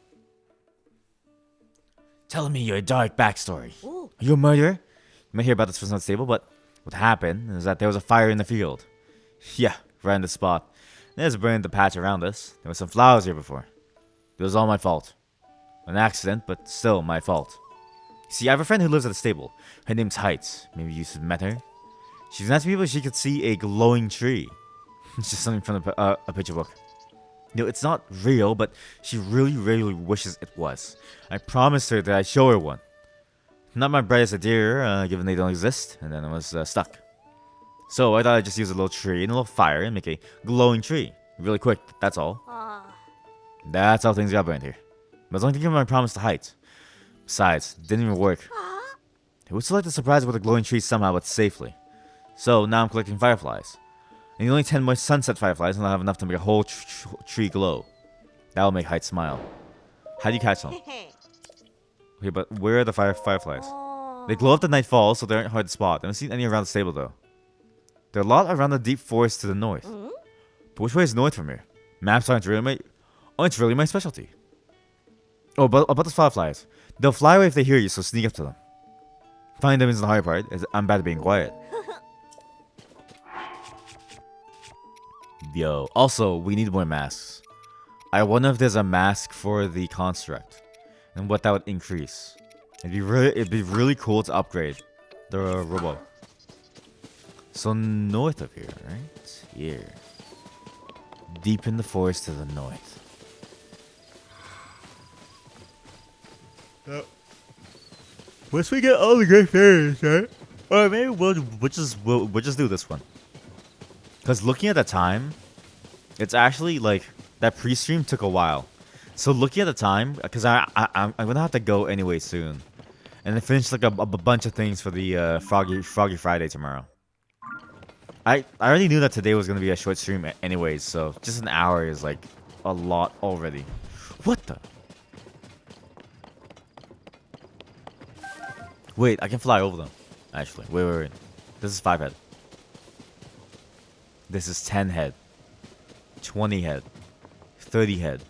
Tell me your dark backstory. Ooh. Are you a murderer? You might hear about this from some stable, but what happened is that there was a fire in the field. Yeah, right in the spot. There's burned the patch around us. There were some flowers here before. It was all my fault. An accident, but still my fault. See, I have a friend who lives at the stable. Her name's Heights. Maybe you should met her. She's asking people if she could see a glowing tree. It's just something from a picture book. You know, it's not real, but she really, really wishes it was. I promised her that I'd show her one. Not my brightest idea, given they don't exist, and then I was stuck. So I thought I'd just use a little tree and a little fire and make a glowing tree. Really quick, that's all. That's how things got burned here. But I was only thinking of my promise to Heights. Besides, it didn't even work. I would still like to surprise her with a glowing tree somehow, but safely. So now I'm collecting fireflies. I need only 10 more sunset fireflies, and I'll have enough to make a whole tree glow. That'll make Heights smile. How do you catch them? Okay, but where are the fireflies? They glow up the night falls, so they aren't hard to spot. I haven't seen any around the stable, though. There are a lot around the deep forest to the north. But which way is north from here? Maps aren't really my specialty. Oh, but about the fireflies. They'll fly away if they hear you, so sneak up to them. Finding them isn't the hard part. I'm bad at being quiet. Yo, also, we need more masks. I wonder if there's a mask for the construct, and what that would increase. It'd be really cool to upgrade the robo. So north of here, right? Here. Deep in the forest to the north. Once we get all the great fairies, right? Or maybe we'll just do this one. Because looking at the time, it's actually like that pre-stream took a while. So looking at the time, because I'm gonna have to go anyway soon, and then finish like a bunch of things for the Froggy Friday tomorrow. I already knew that today was gonna be a short stream anyways, so just an hour is like a lot already. What the? Wait, I can fly over them. Actually, wait. This is 5 head. This is 10 head, 20 head, 30 head,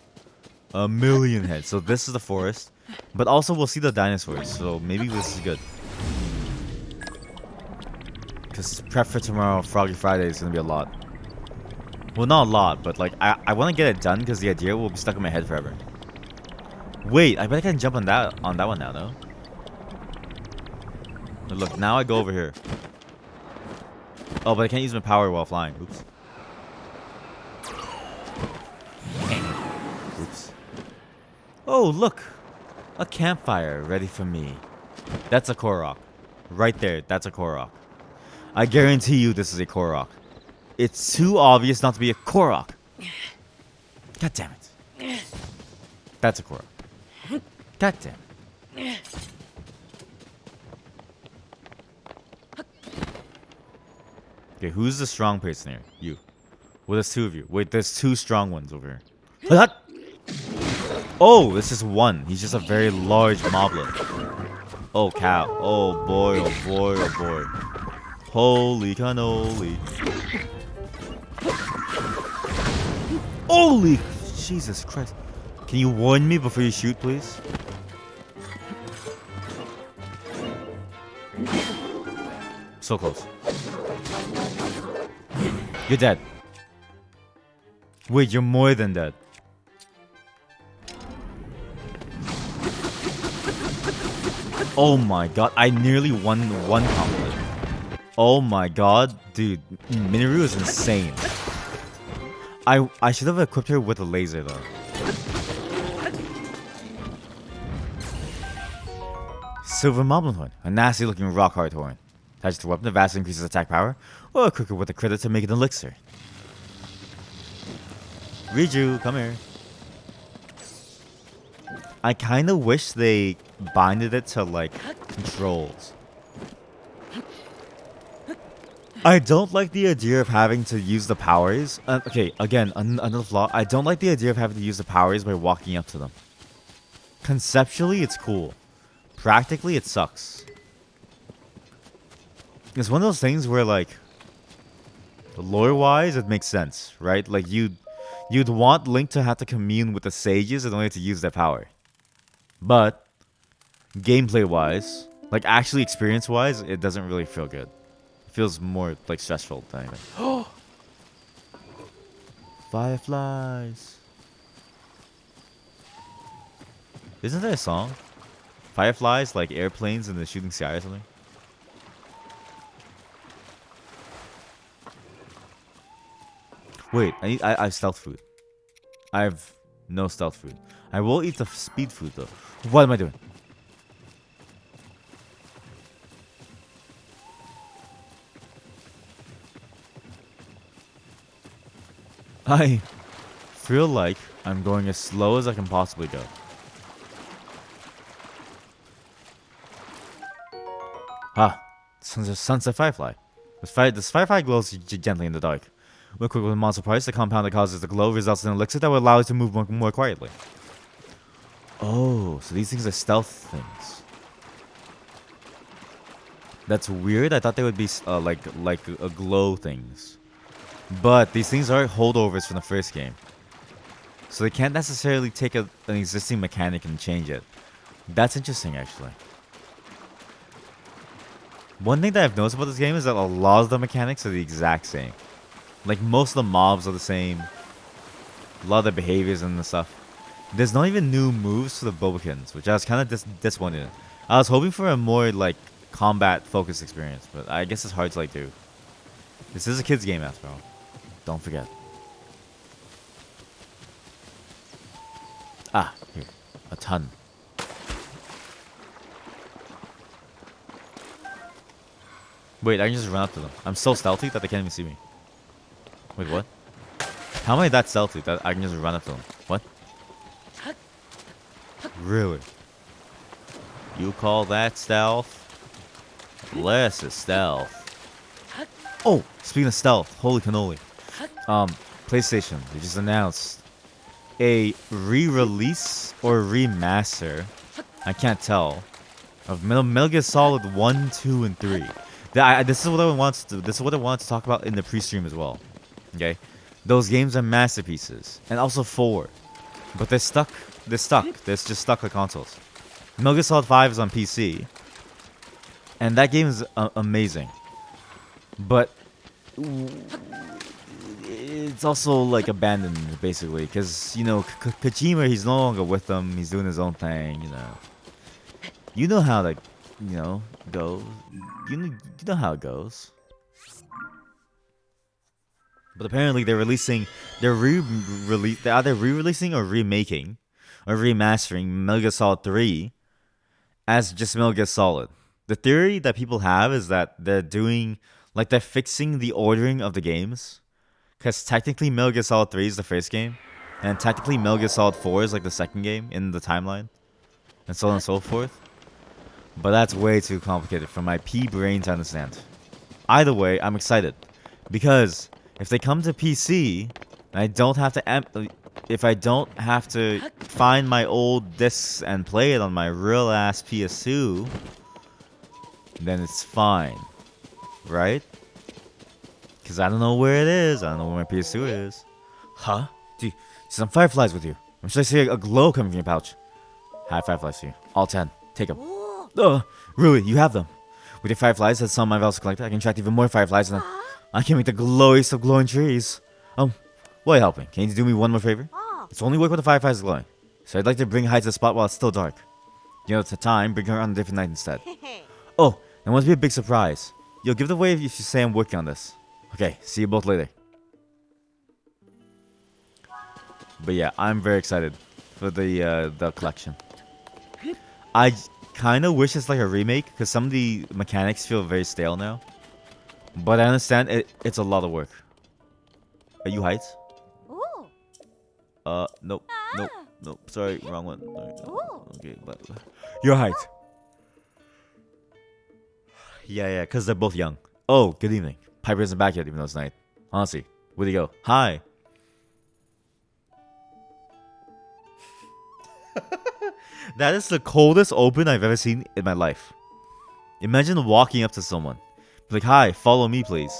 1,000,000 head. So this is the forest, but also we'll see the dinosaurs. So maybe this is good. Because prep for tomorrow, Froggy Friday is gonna be a lot. Well, not a lot, but like I want to get it done because the idea will be stuck in my head forever. Wait, I bet I can jump on that one now, though. But look, now I go over here. Oh, but I can't use my power while flying. Oops. Oops. Oh, look. A campfire ready for me. That's a Korok. Right there, that's a Korok. I guarantee you this is a Korok. It's too obvious not to be a Korok. God damn it. That's a Korok. God damn it. Okay, who's the strong person here? You. Well, there's 2 of you. Wait, there's 2 strong ones over here. What? Oh, this is one. He's just a very large moblet. Oh, cow. Oh, boy, oh, boy, oh, boy. Holy cannoli. Holy Jesus Christ. Can you warn me before you shoot, please? So close. You're dead. Wait, you're more than dead. Oh my god, I nearly won one compliment. Oh my god, dude, Minoru is insane. I should have equipped her with a laser though. Silver Moblin Horn, a nasty looking rock hard horn. Attached to a weapon that vastly increases attack power, or equip it with a credit to make it an elixir. Riju, come here. I kind of wish they binded it to like controls. I don't like the idea of having to use the powers. Okay, again, another flaw. I don't like the idea of having to use the powers by walking up to them. Conceptually, it's cool. Practically, it sucks. It's one of those things where, like, lore-wise, it makes sense, right? Like, you'd want Link to have to commune with the sages in order to use their power. But, gameplay-wise, like, actually experience-wise, it doesn't really feel good. It feels more, like, stressful than anything. Fireflies. Isn't there a song? Fireflies, like airplanes in the shooting sky or something? Wait, I have stealth food. I have no stealth food. I will eat the speed food though. What am I doing? I feel like I'm going as slow as I can possibly go. Ah, sunset firefly. This firefly glows gently in the dark. When quick with a monster price, the compound that causes the glow results in an elixir that will allow it to move more quietly. Oh, so these things are stealth things. That's weird. I thought they would be like glow things. But these things are holdovers from the first game. So they can't necessarily take an existing mechanic and change it. That's interesting, actually. One thing that I've noticed about this game is that a lot of the mechanics are the exact same. Like, most of the mobs are the same. A lot of the behaviors and the stuff. There's not even new moves for the Bobokins, which I was kind of disappointed in. I was hoping for a more, like, combat-focused experience, but I guess it's hard to, like, do. This is a kid's game, after all. Don't forget. Ah, here. A ton. Wait, I can just run up to them. I'm so stealthy that they can't even see me. Wait, what? How am I that stealthy that I can just run up to them? What? Really? You call that stealth? Less is stealth. Oh, speaking of stealth, holy cannoli. PlayStation, they just announced a re-release or remaster, I can't tell, of Metal Gear Solid 1, 2, and 3. This is what I want to do. This is what I want to talk about in the pre-stream as well. Okay? Those games are masterpieces. And also 4. But they're stuck. They're stuck. They're just stuck like consoles. Metal Gear Solid 5 is on PC. And that game is amazing. But it's also like abandoned, basically. Because, you know, Kojima, he's no longer with them. He's doing his own thing, you know. You know how that, you know, goes. You know how it goes. But apparently they're either re-releasing or remaking or remastering Metal Gear Solid 3 as just Metal Gear Solid. The theory that people have is that they're doing, like, they're fixing the ordering of the games. Because technically Metal Gear Solid 3 is the first game. And technically Metal Gear Solid 4 is like the second game in the timeline. And so on and so forth. But that's way too complicated for my pea brain to understand. Either way, I'm excited. Because if they come to PC, and I don't have to if I don't have to find my old discs and play it on my real ass PS2, then it's fine. Right? Because I don't know where it is. I don't know where my PS2 is. Huh? Dude, some fireflies with you. I'm sure I see a glow coming from your pouch. I have fireflies for you. All 10. Take them. Really? You have them? With your fireflies, that's some I've also collected. I can attract even more fireflies, and then I can make the glowiest of glowing trees. Will you help me? Can you do me one more favor? It's only work with the fireflies glowing. So I'd like to bring Height to the spot while it's still dark. You know, it's a time, bring her on a different night instead. Oh, and want to be a big surprise. You'll give the wave if you say I'm working on this. Okay, see you both later. But yeah, I'm very excited for the collection. I kind of wish it's like a remake, because some of the mechanics feel very stale now. But I understand it's a lot of work. Are you Heights? Nope. Sorry, wrong one. Okay, but you're Heights. Yeah, because they're both young. Oh, good evening. Piper isn't back yet, even though it's night. Honestly, where'd he go? Hi. That is the coldest open I've ever seen in my life. Imagine walking up to someone. Be like, hi, follow me, please.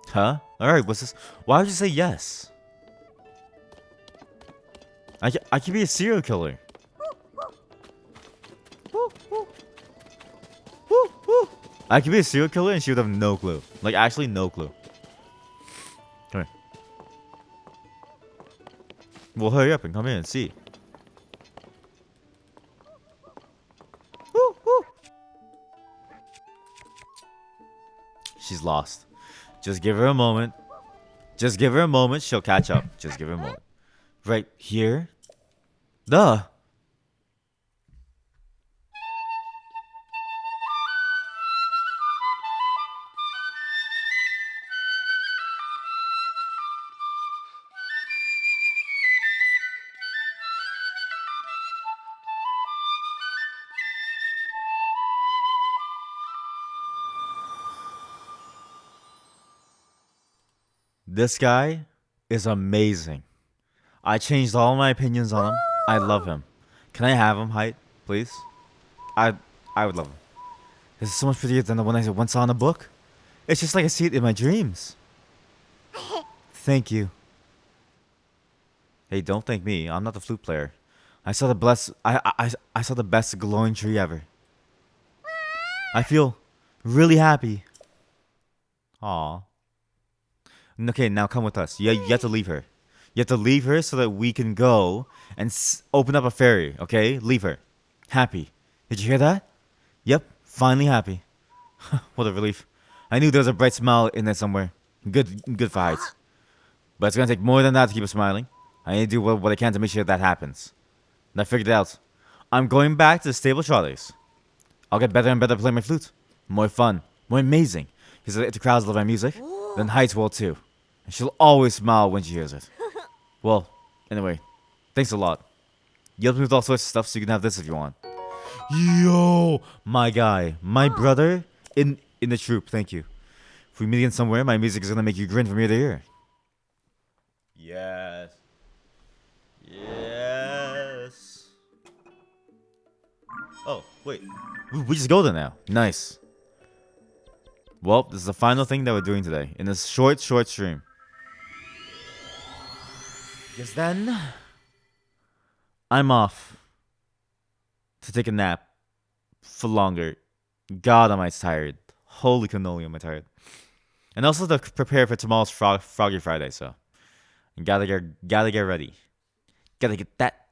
Huh? Alright, what's this? Why would you say yes? I could be a serial killer. I could be a serial killer and she would have no clue. Like, actually no clue. Come here. Well, hurry up and come here and see. She's lost. Just give her a moment. Just give her a moment. She'll catch up. Just give her a moment. Right here? Duh. This guy is amazing. I changed all my opinions on him. I love him. Can I have him, height, please? I would love him. This is so much prettier than the one I once saw in a book. It's just like I see it in my dreams. Thank you. Hey, don't thank me. I'm not the flute player. I saw I saw the best glowing tree ever. I feel really happy. Aw. Okay, now come with us. You have to leave her. You have to leave her so that we can go and open up a fairy, okay? Leave her. Happy. Did you hear that? Yep, finally happy. What a relief. I knew there was a bright smile in there somewhere. Good for Heights. But it's gonna take more than that to keep her smiling. I need to do what I can to make sure that happens. And I figured it out. I'm going back to the stable trolley's. I'll get better and better at playing my flute. More fun. More amazing. Because if the crowds love my music, then Heights will too. And she'll always smile when she hears it. Well, anyway, thanks a lot. You helped me with all sorts of stuff, so you can have this if you want. Yo, my guy, my brother in the troop. Thank you. If we meet again somewhere, my music is gonna make you grin from ear to ear. Yes. Yes. Oh, wait. We just go there now. Nice. Well, this is the final thing that we're doing today in this short stream. Because then I'm off to take a nap for longer. God, am I tired. Holy cannoli, am I tired. And also to prepare for tomorrow's Froggy Friday, so gotta get ready. Gotta get that.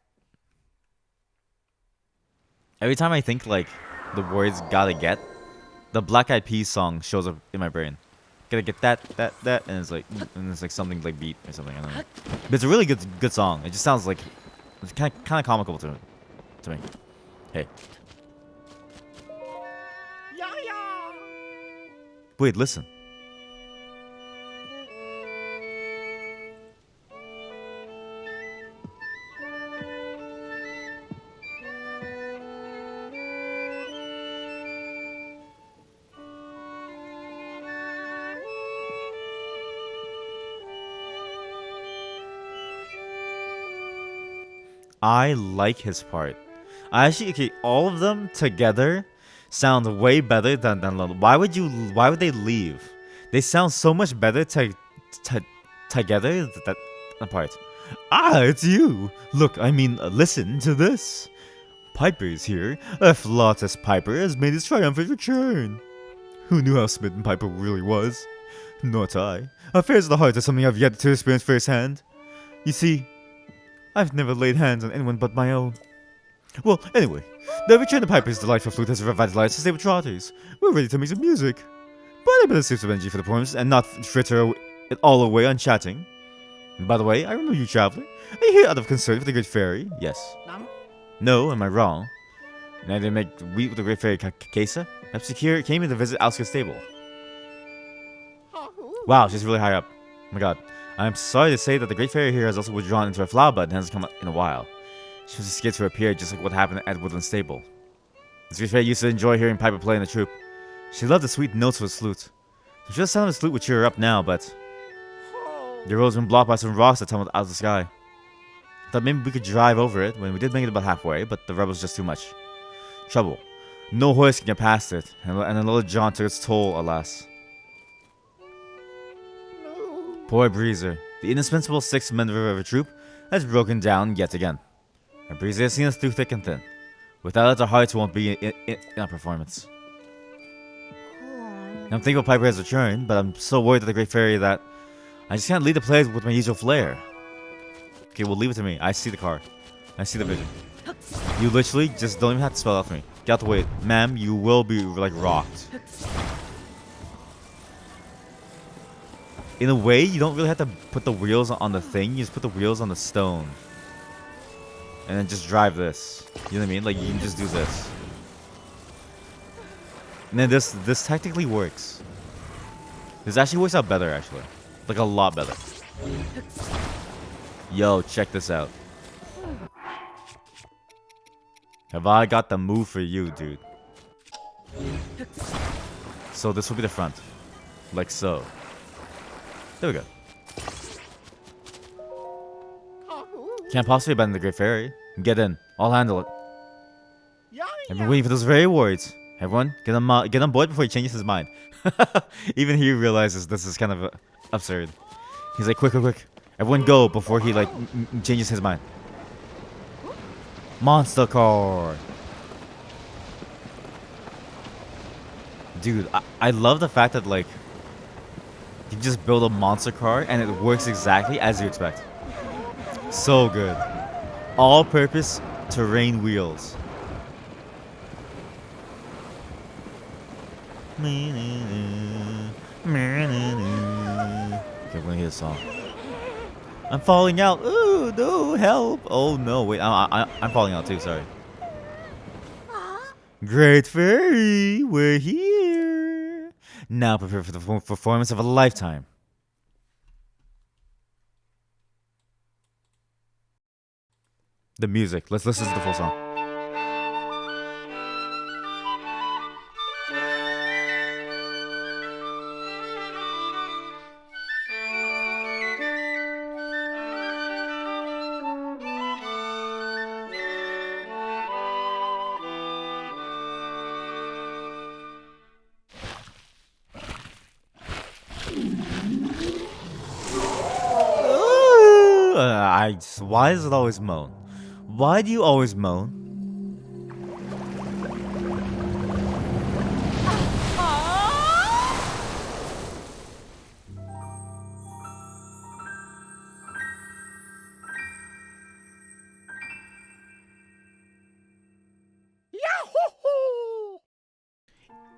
Every time I think like the words gotta get, the Black Eyed Peas song shows up in my brain. Gotta get that, and it's like something like beat or something. I don't know. But it's a really good song. It just sounds like it's kind of comical to me. Hey. Wait, listen. I like his part. Okay, all of them together sound way better than why would they leave? They sound so much better together that part. Ah, it's you. Look, I mean, listen to this. Piper's here. A flawless Piper has made his triumphant return. Who knew how smitten Piper really was? Not I. Affairs of the heart are something I've yet to experience firsthand. You see, I've never laid hands on anyone but my own. Well, anyway, the return of Piper's delightful flute has revitalized the stable trotters. We're ready to make some music. But I better save some energy for the performance and not fritter it all away on chatting. And by the way, I remember you, traveler. Are you here out of concern for the Great Fairy? Yes. No, am I wrong? And I didn't make wheat with the Great Fairy Kesa? Perhaps she came in to visit Asuka's stable. Wow, she's really high up. Oh my god. I'm sorry to say that the Great Fairy here has also withdrawn into her flower bud and hasn't come out in a while. She was scared to appear, just like what happened at Woodland's stable. This Great Fairy used to enjoy hearing Piper play in the troop. She loved the sweet notes of his flute. The sound of his flute would cheer her up now, but the road's been blocked by some rocks that tumbled out of the sky. I thought maybe we could drive over it when we did make it about halfway, but the rubble was just too much. Trouble. No horse can get past it, and a little John took its toll, alas. Poor Breezer. The indispensable six-member of a troop has broken down yet again. And Breezer has seen us through thick and thin. Without it, our hearts won't be in our performance. I'm thankful Piper has returned, but I'm so worried at the Great Fairy that I just can't lead the plays with my usual flair. Okay, well, leave it to me. I see the car. I see the vision. You literally just don't even have to spell it out for me. Get out the way. Ma'am, you will be, like, rocked. In a way, you don't really have to put the wheels on the thing. You just put the wheels on the stone. And then just drive this. You know what I mean? Like, you can just do this. And then this technically works. This actually works out better, actually. Like, a lot better. Yo, check this out. Have I got the move for you, dude? So this will be the front. Like so. There we go. Can't possibly abandon the Great Fairy. Get in. I'll handle it. I've been waiting for those very words. Everyone, get on board before he changes his mind. Even he realizes this is kind of absurd. He's like, quick, quick, quick. Everyone go before he, like, changes his mind. Monster car. Dude, I love the fact that, like, you just build a monster car and it works exactly as you expect. So good. All-purpose terrain wheels. Okay, we're gonna hear the song. I'm falling out. Ooh, no, help. Oh, no, wait. I'm falling out too, sorry. Great Fairy, we're here. Now prepare for the performance of a lifetime. The music. Let's listen to the full song. Why does it always moan? Why do you always moan?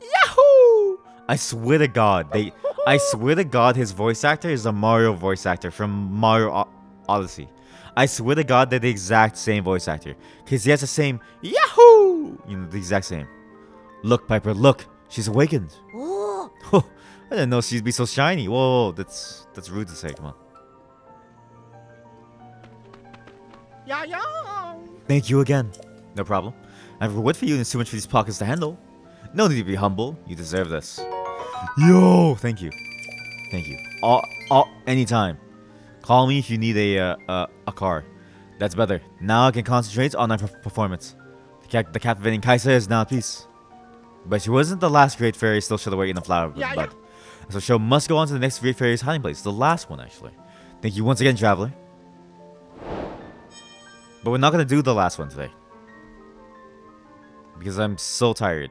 Yahoo! I swear to God, his voice actor is the Mario voice actor from Mario Odyssey. I swear to God they're the exact same voice actor. Because he has the same Yahoo! You know, the exact same. Look, Piper, look. She's awakened. Oh, I didn't know she'd be so shiny. Whoa, that's rude to say. Come on. Thank you again. No problem. I have a reward for you and it's too much for these pockets to handle. No need to be humble. You deserve this. Yo, thank you. Thank you. Anytime. Call me if you need a car. That's better. Now I can concentrate on my performance. The captivating Kaisa is now at peace. But she wasn't the last Great Fairy still shut away in the flower bud. So show must go on to the next Great Fairy's hiding place. The last one, actually. Thank you once again, Traveler. But we're not going to do the last one today. Because I'm so tired.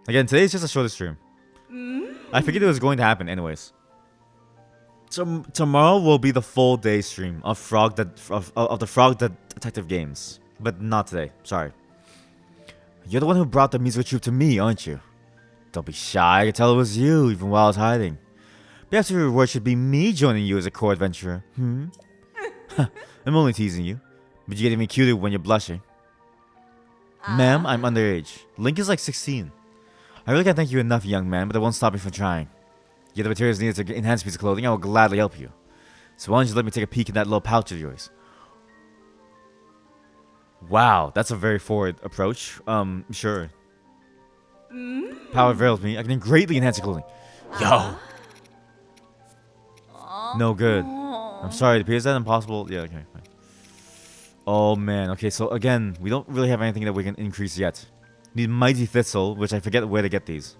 Again, today's just a shorter stream. I figured it was going to happen anyways. Tomorrow will be the full day stream of the Frog Detective games, but not today. Sorry. You're the one who brought the musical troupe to me, aren't you? Don't be shy. I could tell it was you, even while I was hiding. Perhaps your reward should be me joining you as a core adventurer. I'm only teasing you, but you get even cuter when you're blushing. Ma'am, I'm underage. Link is like 16. I really can't thank you enough, young man, but that won't stop me from trying. You have the materials needed to enhance a piece of clothing, I will gladly help you. So why don't you let me take a peek in that little pouch of yours? Wow, that's a very forward approach. Sure. Power avails me. I can greatly enhance your clothing. Yo. No good. I'm sorry, it appears that impossible. Yeah, okay, fine. Oh man, okay, so again, we don't really have anything that we can increase yet. Need Mighty Thistle, which I forget where to get these.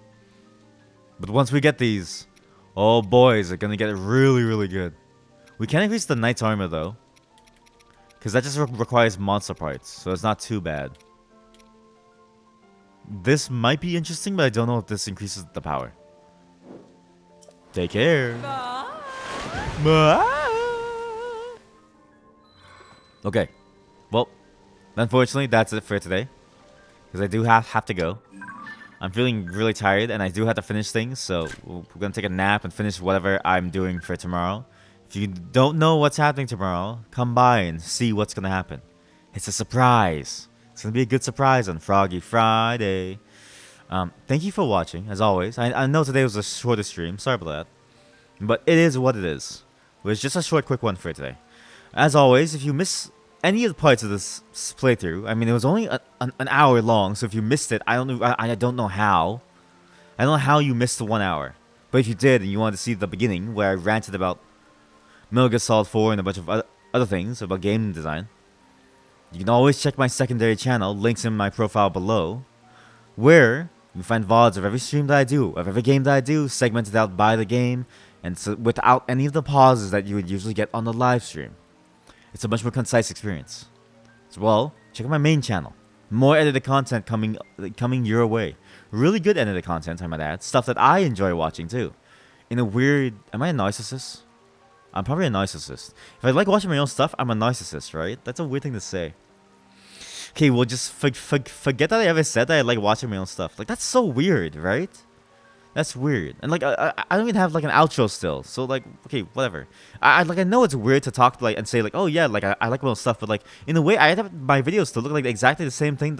But once we get these, oh boys, are gonna get really, really good. We can increase the Knight's Armor though. Because that just requires monster parts, so it's not too bad. This might be interesting, but I don't know if this increases the power. Take care. Bye. Okay. Well, unfortunately, that's it for today. Because I do have to go. I'm feeling really tired, and I do have to finish things, so we're going to take a nap and finish whatever I'm doing for tomorrow. If you don't know what's happening tomorrow, come by and see what's going to happen. It's a surprise. It's going to be a good surprise on Froggy Friday. Thank you for watching, as always. I know today was a shorter stream. Sorry about that. But it is what it is. It was just a short, quick one for today. As always, if you miss any of the parts of this playthrough, I mean, it was only an hour long, so if you missed it, I don't know how. I don't know how you missed the 1 hour. But if you did, and you wanted to see the beginning, where I ranted about Metal Gear Solid 4 and a bunch of other things about game design, you can always check my secondary channel, links in my profile below, where you find VODs of every stream that I do, of every game that I do, segmented out by the game, and so without any of the pauses that you would usually get on the live stream. It's a much more concise experience. As well, check out my main channel. More edited content coming your way. Really good edited content, I might add. Stuff that I enjoy watching too. In a weird... Am I a narcissist? I'm probably a narcissist. If I like watching my own stuff, I'm a narcissist, right? That's a weird thing to say. Okay, well, just forget that I ever said that I like watching my own stuff. Like, that's so weird, right? That's weird. And like, I don't even have like an outro still. So like, okay, whatever. I know it's weird to talk like and say like, oh yeah, like I like my own stuff, but like in a way, I have my videos to look like exactly the same thing.